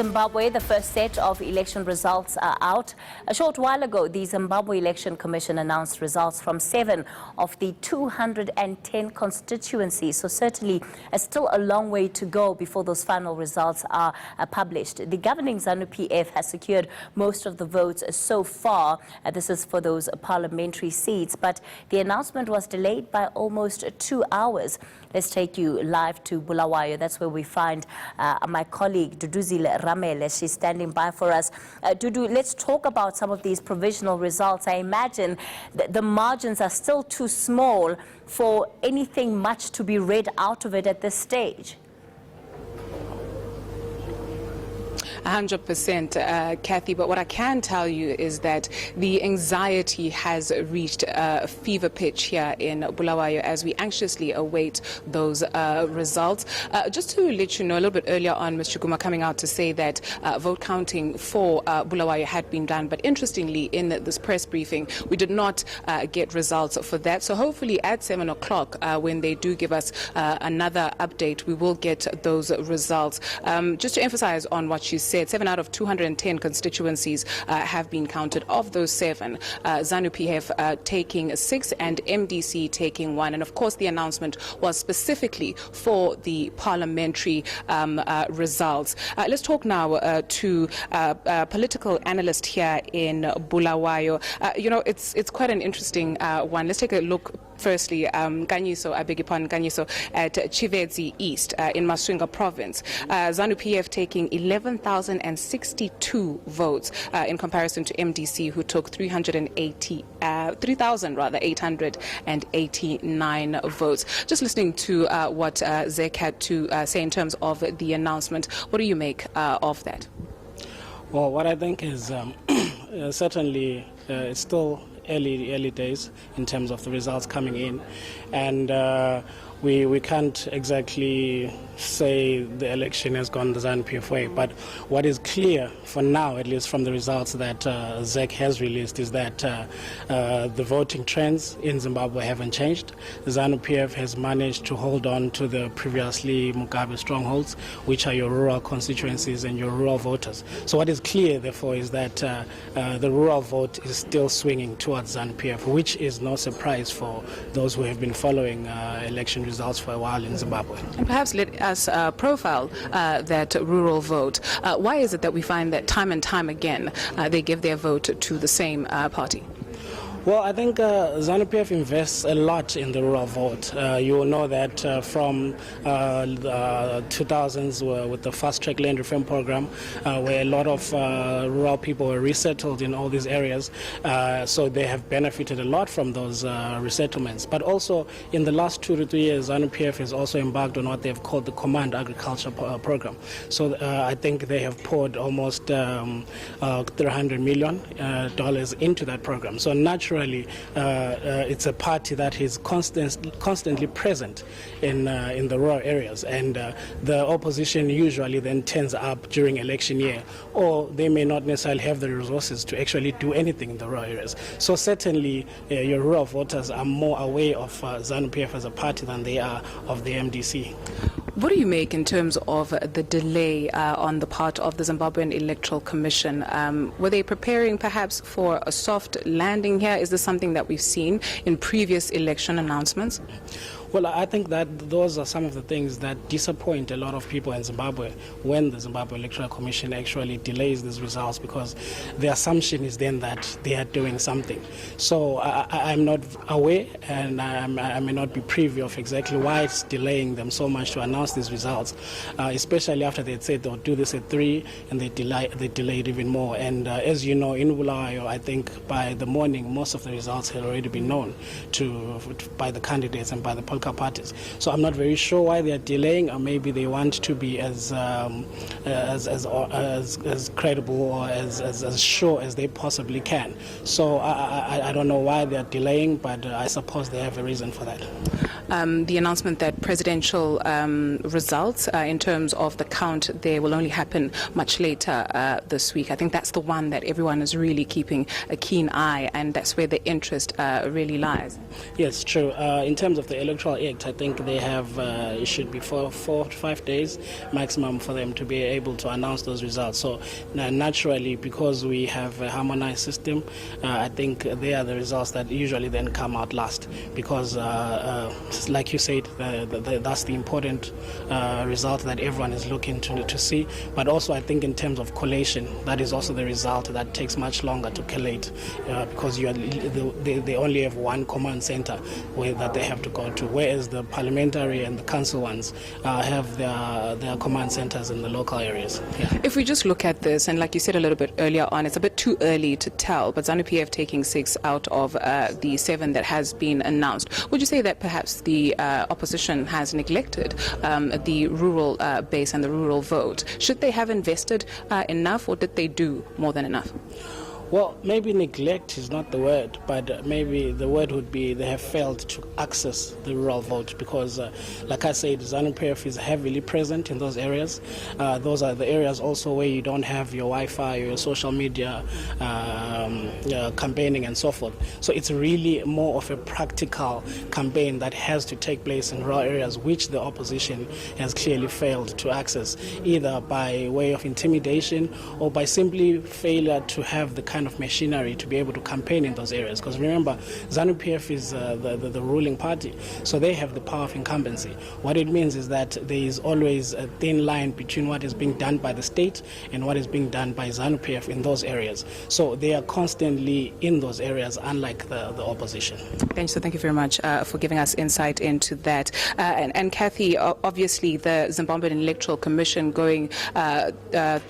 Zimbabwe, the first set of election results are out. A short while ago, the Zimbabwe Election Commission announced results from 7 of the 210 constituencies. So certainly, still a long way to go before those final results are published. The governing Zanu-PF has secured most of the votes so far. This is for those parliamentary seats, but the announcement was delayed by almost 2 hours. Let's take you live to Bulawayo. That's where we find my colleague Duduzile Ramela. She's standing by for us. Dudu, let's talk about some of these provisional results. I imagine the margins are still too small for anything much to be read out of it at this stage. 100%, Kathy, but what I can tell you is that the anxiety has reached a fever pitch here in Bulawayo as we anxiously await those results. Just to let you know, a little bit earlier on, Mr. Chuguma coming out to say that vote counting for Bulawayo had been done, but interestingly, in this press briefing, we did not get results for that. So hopefully at 7 o'clock, when they do give us another update, we will get those results. Just to emphasize on what you said, 7 out of 210 constituencies have been counted. Of those 7, Zanu-PF taking 6 and MDC taking 1. And of course, the announcement was specifically for the parliamentary results. Let's talk now to a political analyst here in Bulawayo. It's quite an interesting one. Let's take a look. Firstly, Nkanyiso, I beg your pardon, Nkanyiso at Chivedzi East in Masvinga province. Zanu-PF taking 11,062 votes in comparison to MDC, who took 3,889 votes. Just listening to what Zek had to say in terms of the announcement, what do you make of that? Well, what I think is certainly it's still early days in terms of the results coming in, and we can't exactly say the election has gone the Zanu-PF way, but what is clear for now, at least from the results that ZEC has released, is that the voting trends in Zimbabwe haven't changed. The Zanu-PF has managed to hold on to the previously Mugabe strongholds, which are your rural constituencies and your rural voters. So what is clear, therefore, is that the rural vote is still swinging towards Zanu-PF, which is no surprise for those who have been following election results for a while in Zimbabwe. And perhaps let us profile that rural vote. Why is it that we find that time and time again they give their vote to the same party? Well, I think Zanu-PF invests a lot in the rural vote. You will know that from the 2000s with the fast-track land reform program, where a lot of rural people were resettled in all these areas, so they have benefited a lot from those resettlements. But also, in the last 2 to 3 years, Zanu-PF has also embarked on what they've called the Command Agriculture program. So I think they have poured almost $300 million into that program. So naturally, it's a party that is constantly present in the rural areas, and the opposition usually then turns up during election year, or they may not necessarily have the resources to actually do anything in the rural areas. So certainly your rural voters are more aware of Zanu-PF as a party than they are of the MDC. What do you make in terms of the delay on the part of the Zimbabwean Electoral Commission? Were they preparing perhaps for a soft landing here? Is this something that we've seen in previous election announcements? Well, I think that those are some of the things that disappoint a lot of people in Zimbabwe when the Zimbabwe Electoral Commission actually delays these results, because the assumption is then that they are doing something. So I'm not aware, and I may not be privy of exactly why it's delaying them so much to announce these results, especially after they had said they'll do this at 3 and they delayed even more. And as you know, in Bulawayo, I think by the morning, most of the results had already been known by the candidates and by the parties. So I'm not very sure why they are delaying, or maybe they want to be as credible or as sure as they possibly can. So I don't know why they are delaying, but I suppose they have a reason for that. the announcement that presidential results in terms of the count there will only happen much later this week. I think that's the one that everyone is really keeping a keen eye, and that's where the interest really lies. Yes, true. In terms of the Electoral Act, I think they have, it should be 4 to 5 days maximum for them to be able to announce those results. So naturally, because we have a harmonized system, I think they are the results that usually then come out last, because like you said, that's the important result that everyone is looking to see. But also I think in terms of collation, that is also the result that takes much longer to collate, because they only have one command center that they have to go to, whereas the parliamentary and the council ones have their command centers in the local areas. Yeah. If we just look at this, and like you said a little bit earlier on, it's a bit too early to tell, but Zanu-PF taking 6 out of the 7 that has been announced. Would you say that perhaps the opposition has neglected the rural base and the rural vote? Should they have invested enough, or did they do more than enough? Well, maybe neglect is not the word, but maybe the word would be they have failed to access the rural vote, because, like I said, Zanu-PF is heavily present in those areas. Those are the areas also where you don't have your Wi-Fi, your social media campaigning and so forth. So it's really more of a practical campaign that has to take place in rural areas, which the opposition has clearly failed to access, either by way of intimidation or by simply failure to have the kind of machinery to be able to campaign in those areas. Because remember, Zanu-PF is the ruling party, so they have the power of incumbency. What it means is that there is always a thin line between what is being done by the state and what is being done by Zanu-PF in those areas. So they are constantly in those areas, unlike the opposition. Thank you very much for giving us insight into that. And Kathy, obviously the Zimbabwe Electoral Commission going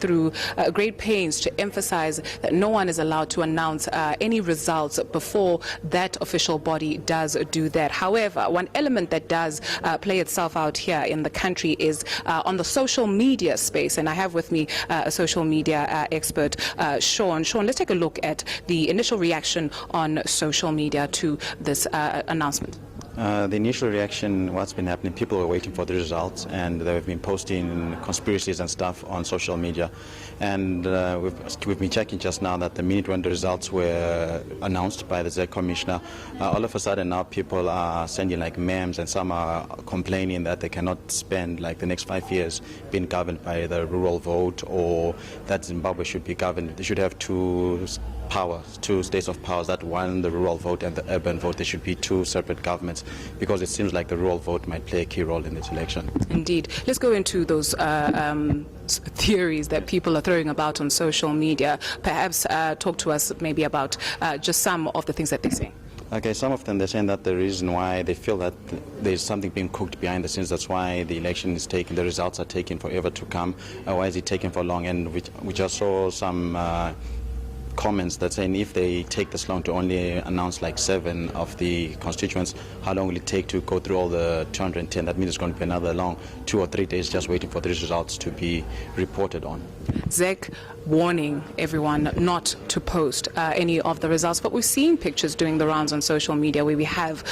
through great pains to emphasize that no one is allowed to announce any results before that official body does do that. However, one element that does play itself out here in the country is on the social media space, and I have with me a social media expert, Sean. Sean, let's take a look at the initial reaction on social media to this announcement. The initial reaction, what's been happening, people were waiting for the results, and they've been posting conspiracies and stuff on social media. And we've been checking just now that the minute when the results were announced by the ZEC commissioner, all of a sudden now people are sending like memes, and some are complaining that they cannot spend like the next 5 years being governed by the rural vote, or that Zimbabwe should be governed. They should have two states of powers, that one the rural vote and the urban vote. There should be 2 separate governments, because it seems like the rural vote might play a key role in this election. Indeed. Let's go into those theories that people are throwing about on social media. Perhaps talk to us maybe about just some of the things that they're saying. Okay, some of them, they're saying that the reason why they feel that there's something being cooked behind the scenes, that's why the election is taking, the results are taking forever to come. Why is it taking for long? And we just saw some comments that saying if they take this long to only announce like 7 of the constituents, how long will it take to go through all the 210? That means it's going to be another long 2 or 3 days just waiting for the results to be reported on. ZEC warning everyone not to post any of the results, but we've seen pictures doing the rounds on social media where we have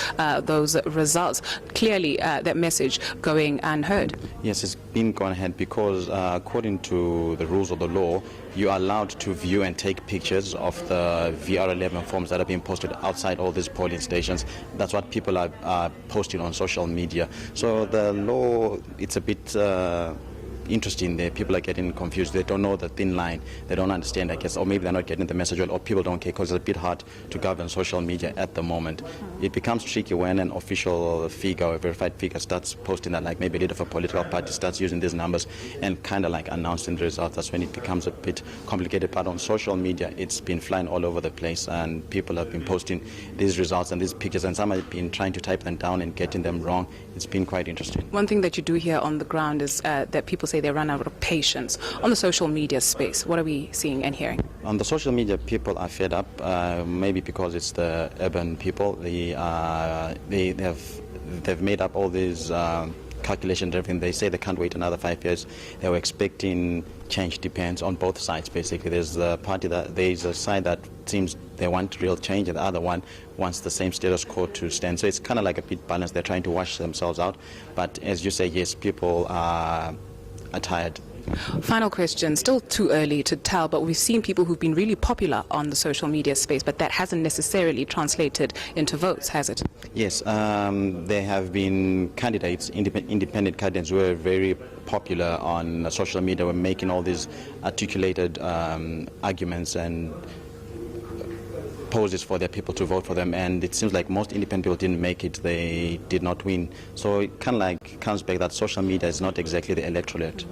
those results. Clearly that message going unheard. Yes, it's been gone ahead because according to the rules of the law, you are allowed to view and take pictures of the VR11 forms that are being posted outside all these polling stations. That's what people are posting on social media. So the law, it's a bit interesting there. People are getting confused. They don't know the thin line. They don't understand, I guess, or maybe they're not getting the message well, or people don't care because it's a bit hard to govern social media at the moment. It becomes tricky when an official figure, a verified figure, starts posting that, like maybe a leader of a political party starts using these numbers and kind of like announcing the results. That's when it becomes a bit complicated. But on social media, it's been flying all over the place, and people have been posting these results and these pictures, and some have been trying to type them down and getting them wrong. It's been quite interesting. One thing that you do hear on the ground is that people say they run out of patience. On the social media space, what are we seeing and hearing? On the social media, people are fed up, maybe because it's the urban people. They've made up all these calculations and everything, they say they can't wait another 5 years. They were expecting change. Depends on both sides, basically. There's a side that seems they want real change, and the other one wants the same status quo to stand. So it's kind of like a bit balanced. They're trying to wash themselves out. But as you say, yes, people are tired. Final question, still too early to tell, but we've seen people who've been really popular on the social media space, but that hasn't necessarily translated into votes, has it? Yes, there have been candidates, independent candidates who were very popular on social media, were making all these articulated arguments and poses for their people to vote for them, and it seems like most independent people didn't make it. They did not win. So it kind of like comes back that social media is not exactly the electorate.